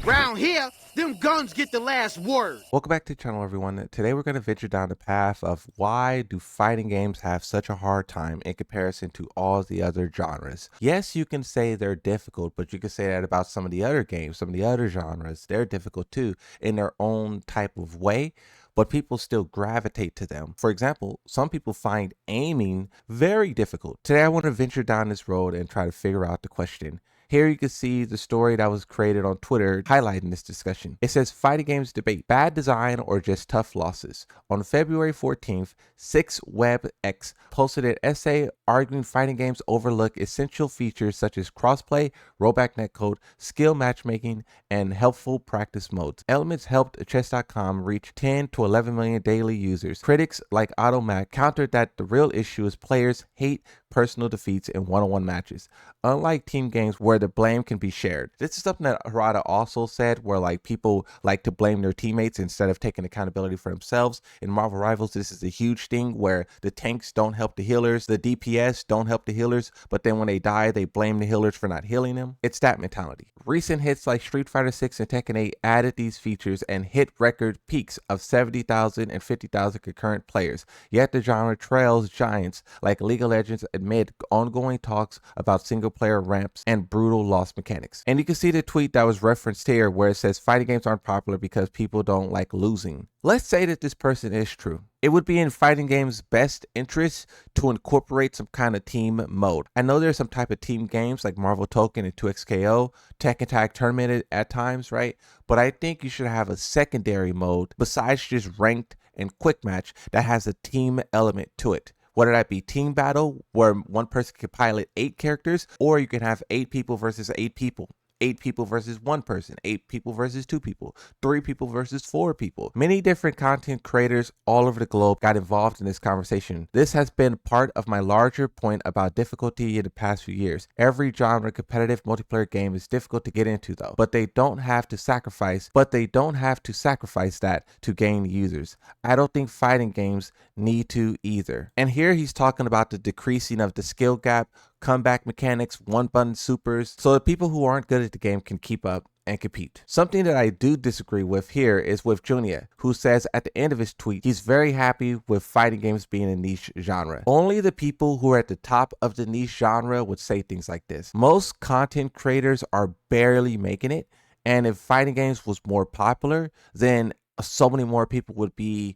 Round here, them guns get the last word. Welcome back to the channel, everyone. Today we're going to venture down the path of why do fighting games have such a hard time in comparison to all the other genres. Yes, you can say they're difficult, but you can say that about some of the other games, some of the other genres. They're difficult too in their own type of way, but people still gravitate to them. For example, some people find aiming very difficult. Today I want to venture down this road and try to figure out the question. Here you can see the story that was created on Twitter highlighting this discussion. It says, fighting games debate, bad design or just tough losses. On February 14th, 6WebX posted an essay arguing fighting games overlook essential features such as crossplay, rollback netcode, skill matchmaking, and helpful practice modes. Elements helped chess.com reach 10 to 11 million daily users. Critics like Automac countered that the real issue is players hate personal defeats in one-on-one matches, unlike team games where the blame can be shared. This is something that Harada also said, where like people like to blame their teammates instead of taking accountability for themselves. In Marvel Rivals, this is a huge thing where the tanks don't help the healers, the DPS don't help the healers, but then when they die, they blame the healers for not healing them. It's that mentality. Recent hits like Street Fighter 6 and Tekken 8 added these features and hit record peaks of 70,000 and 50,000 concurrent players. Yet the genre trails giants like League of Legends amid ongoing talks about single-player ramps and brutal loss mechanics. And you can see the tweet that was referenced here where it says fighting games aren't popular because people don't like losing. Let's say that this person is true. It would be in fighting games' best interest to incorporate some kind of team mode. I know there's some type of team games like Marvel Token and 2XKO, Tekken Tag Tournament at times, right? But I think you should have a secondary mode besides just ranked and quick match that has a team element to it. Whether that be team battle, where one person can pilot 8 characters, or you can have 8 people versus 8 people. 8 people versus 1 person, 8 people versus 2 people, 3 people versus 4 people. Many different content creators all over the globe got involved in this conversation. This has been part of my larger point about difficulty in the past few years. Every genre competitive multiplayer game is difficult to get into though, but they don't have to sacrifice that to gain users. I don't think fighting games need to either. And here he's talking about the decreasing of the skill gap, comeback mechanics, one button supers, so that people who aren't good at the game can keep up and compete. Something that I do disagree with here is with Junia, who says at the end of his tweet, he's very happy with fighting games being a niche genre. Only the people who are at the top of the niche genre would say things like this. Most content creators are barely making it, and if fighting games was more popular, then so many more people would be,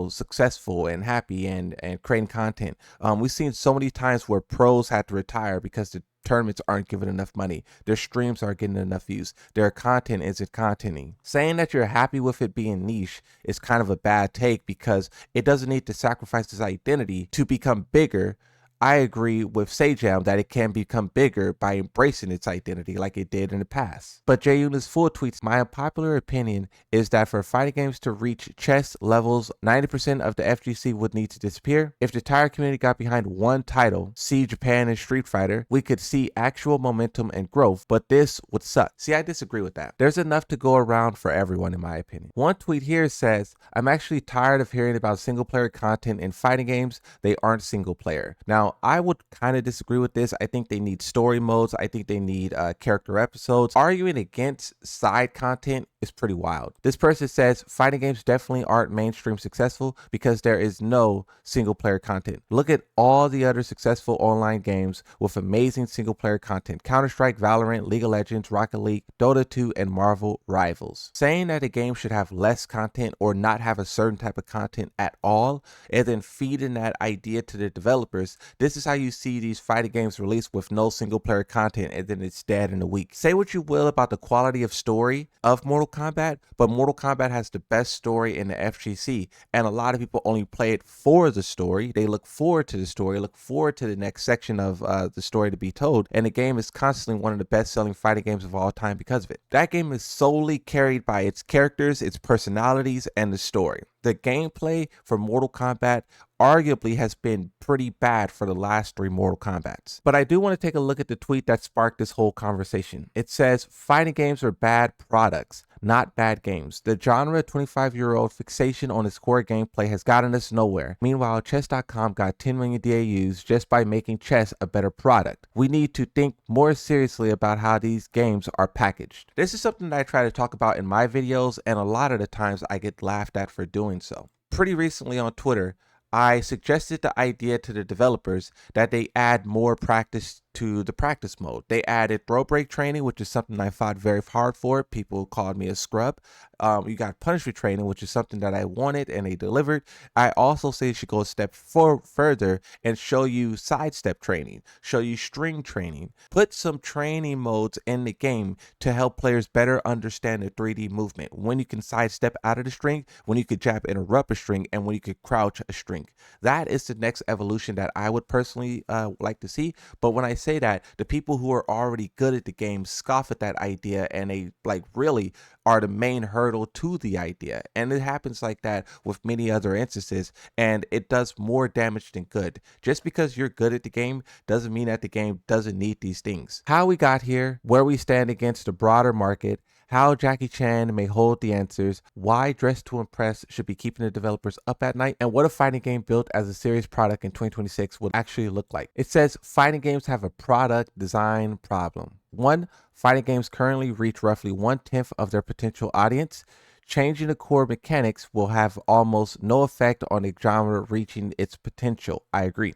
successful and happy and creating content. We've seen so many times where pros had to retire because the tournaments aren't giving enough money. Their streams aren't getting enough views. Their content isn't contenting. Saying that you're happy with it being niche is kind of a bad take because it doesn't need to sacrifice its identity to become bigger. I agree with Sajam that it can become bigger by embracing its identity like it did in the past. But Jayuna's full tweets, my unpopular opinion is that for fighting games to reach chess levels, 90% of the FGC would need to disappear. If the entire community got behind one title, see Japan and Street Fighter, we could see actual momentum and growth, but this would suck. See, I disagree with that. There's enough to go around for everyone in my opinion. One tweet here says, I'm actually tired of hearing about single player content in fighting games. They aren't single player. Now, I would kind of disagree with this. I think they need story modes. I think they need character episodes. Arguing against side content is pretty wild. This person says fighting games definitely aren't mainstream successful because there is no single player content. Look at all the other successful online games with amazing single player content. Counter-Strike, Valorant, League of Legends, Rocket League, Dota 2, and Marvel Rivals. Saying that a game should have less content or not have a certain type of content at all and then feeding that idea to the developers, this is how you see these fighting games released with no single player content and then it's dead in a week. Say what you will about the quality of story of Mortal Kombat, but Mortal Kombat has the best story in the FGC, and a lot of people only play it for the story. They look forward to the story, look forward to the next section of the story to be told, and the game is constantly one of the best selling fighting games of all time because of it. That game is solely carried by its characters, its personalities, and the story. The gameplay for Mortal Kombat arguably has been pretty bad for the last 3 Mortal Kombats. But I do want to take a look at the tweet that sparked this whole conversation. It says, fighting games are bad products. not bad games. The genre 25-year-old fixation on its core gameplay has gotten us nowhere. Meanwhile, chess.com got 10 million DAUs just by making chess a better product. We need to think more seriously about how these games are packaged. This is something that I try to talk about in my videos, and a lot of the times I get laughed at for doing so. Pretty recently on Twitter, I suggested the idea to the developers that they add more practice to the practice mode. They added throw break training, which is something I fought very hard for. People called me a scrub. You got punishment training, which is something that I wanted and they delivered. I also say you should go a step further and show you sidestep training, show you string training, put some training modes in the game to help players better understand the 3D movement. When you can sidestep out of the string, when you could jab interrupt a string, and when you could crouch a string. That is the next evolution that I would personally like to see. But when I say that, the people who are already good at the game scoff at that idea, and they really are the main hurdle to the idea. And it happens like that with many other instances, and it does more damage than good. Just because you're good at the game doesn't mean that the game doesn't need these things. How we got here, where we stand against the broader market, how Jackie Chan may hold the answers, why Dress to Impress should be keeping the developers up at night, and what a fighting game built as a serious product in 2026 would actually look like. It says fighting games have a product design problem. 1. Fighting games currently reach roughly 1/10 of their potential audience. Changing the core mechanics will have almost no effect on the genre reaching its potential. I agree.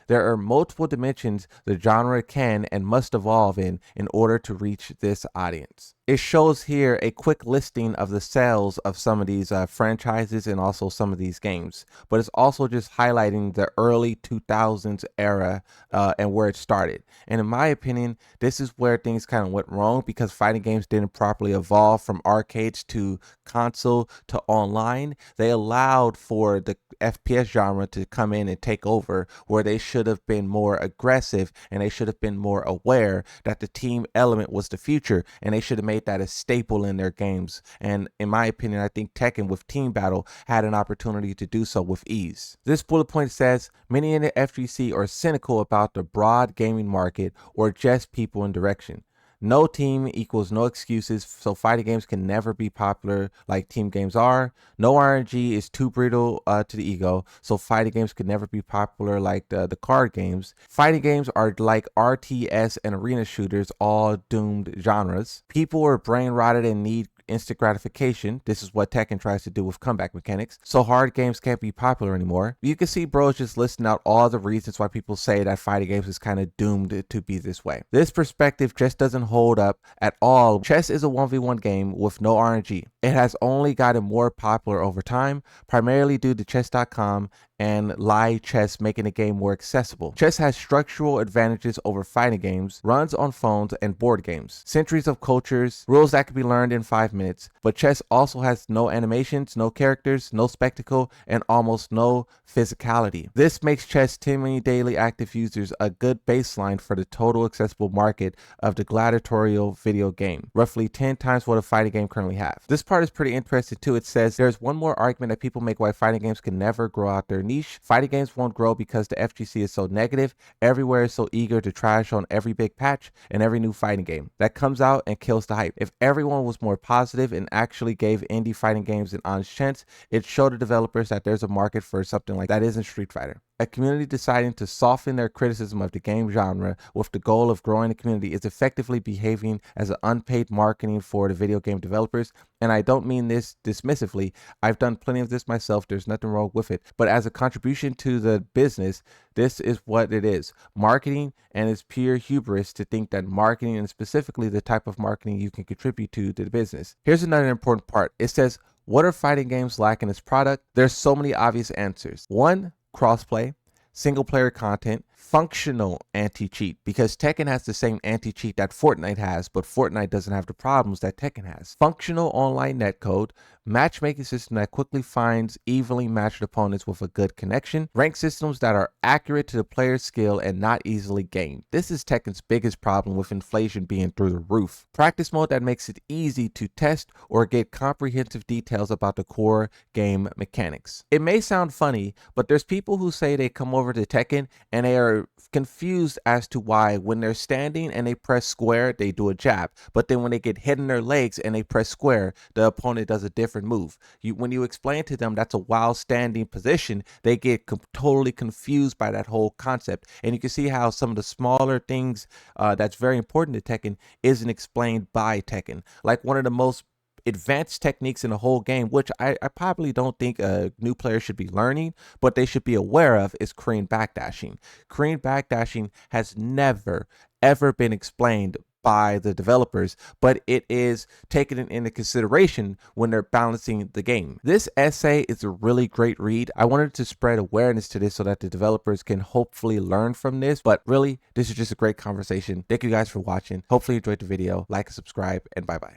There are multiple dimensions the genre can and must evolve in order to reach this audience. It shows here a quick listing of the sales of some of these franchises and also some of these games, but it's also just highlighting the early 2000s era and where it started. And in my opinion, this is where things kind of went wrong, because fighting games didn't properly evolve from arcades to console to online. They allowed for the FPS genre to come in and take over, where they should have been more aggressive and they should have been more aware that the team element was the future, and they should have made that a staple in their games. And in my opinion, I think Tekken with Team Battle had an opportunity to do so with ease. This bullet point says many in the FGC are cynical about the broad gaming market or just people in direction. No team equals no excuses, so fighting games can never be popular like team games are. No RNG is too brittle to the ego, so fighting games could never be popular like the card games. Fighting games are like RTS and arena shooters, all doomed genres. People are brain rotted and need instant gratification. This is what Tekken tries to do with comeback mechanics. So hard games can't be popular anymore. You can see bros just listing out all the reasons why people say that fighting games is kind of doomed to be this way. This perspective just doesn't hold up at all. Chess is a 1v1 game with no RNG. It has only gotten more popular over time, primarily due to chess.com and live chess making the game more accessible. Chess has structural advantages over fighting games, runs on phones and board games, centuries of cultures, rules that can be learned in 5 minutes, but chess also has no animations, no characters, no spectacle, and almost no physicality. This makes chess 10 million daily active users a good baseline for the total accessible market of the gladiatorial video game, roughly 10 times what a fighting game currently has. This part is pretty interesting too. It says there's one more argument that people make why fighting games can never grow out their niche. Fighting games won't grow because the FGC is so negative. Everywhere is so eager to trash on every big patch and every new fighting game that comes out and kills the hype. If everyone was more positive and actually gave indie fighting games an honest chance, it'd show the developers that there's a market for something like that isn't Street Fighter. A community deciding to soften their criticism of the game genre with the goal of growing the community is effectively behaving as an unpaid marketing for the video game developers. And I don't mean this dismissively. I've done plenty of this myself. There's nothing wrong with it. But as a contribution to the business, this is what it is. Marketing, and it's pure hubris to think that marketing, and specifically the type of marketing you can contribute to the business. Here's another important part. It says, what are fighting games lacking as product? There's so many obvious answers. 1, crossplay, single player content, functional anti-cheat, because Tekken has the same anti-cheat that Fortnite has, but Fortnite doesn't have the problems that Tekken has. Functional online netcode, matchmaking system that quickly finds evenly matched opponents with a good connection, rank systems that are accurate to the player's skill and not easily gamed. This is Tekken's biggest problem, with inflation being through the roof. Practice mode that makes it easy to test or get comprehensive details about the core game mechanics. It may sound funny, but there's people who say they come over over to Tekken and they are confused as to why when they're standing and they press square, they do a jab. But then when they get hit in their legs and they press square, the opponent does a different move. When you explain to them that's a while standing position, they get totally confused by that whole concept. And you can see how some of the smaller things that's very important to Tekken isn't explained by Tekken. Like one of the most advanced techniques in the whole game, which I probably don't think a new player should be learning, but they should be aware of, is Korean backdashing. Korean backdashing has never, ever been explained by the developers, but it is taken into consideration when they're balancing the game. This essay is a really great read. I wanted to spread awareness to this so that the developers can hopefully learn from this, but really, this is just a great conversation. Thank you guys for watching. Hopefully you enjoyed the video. Like and subscribe, and bye-bye.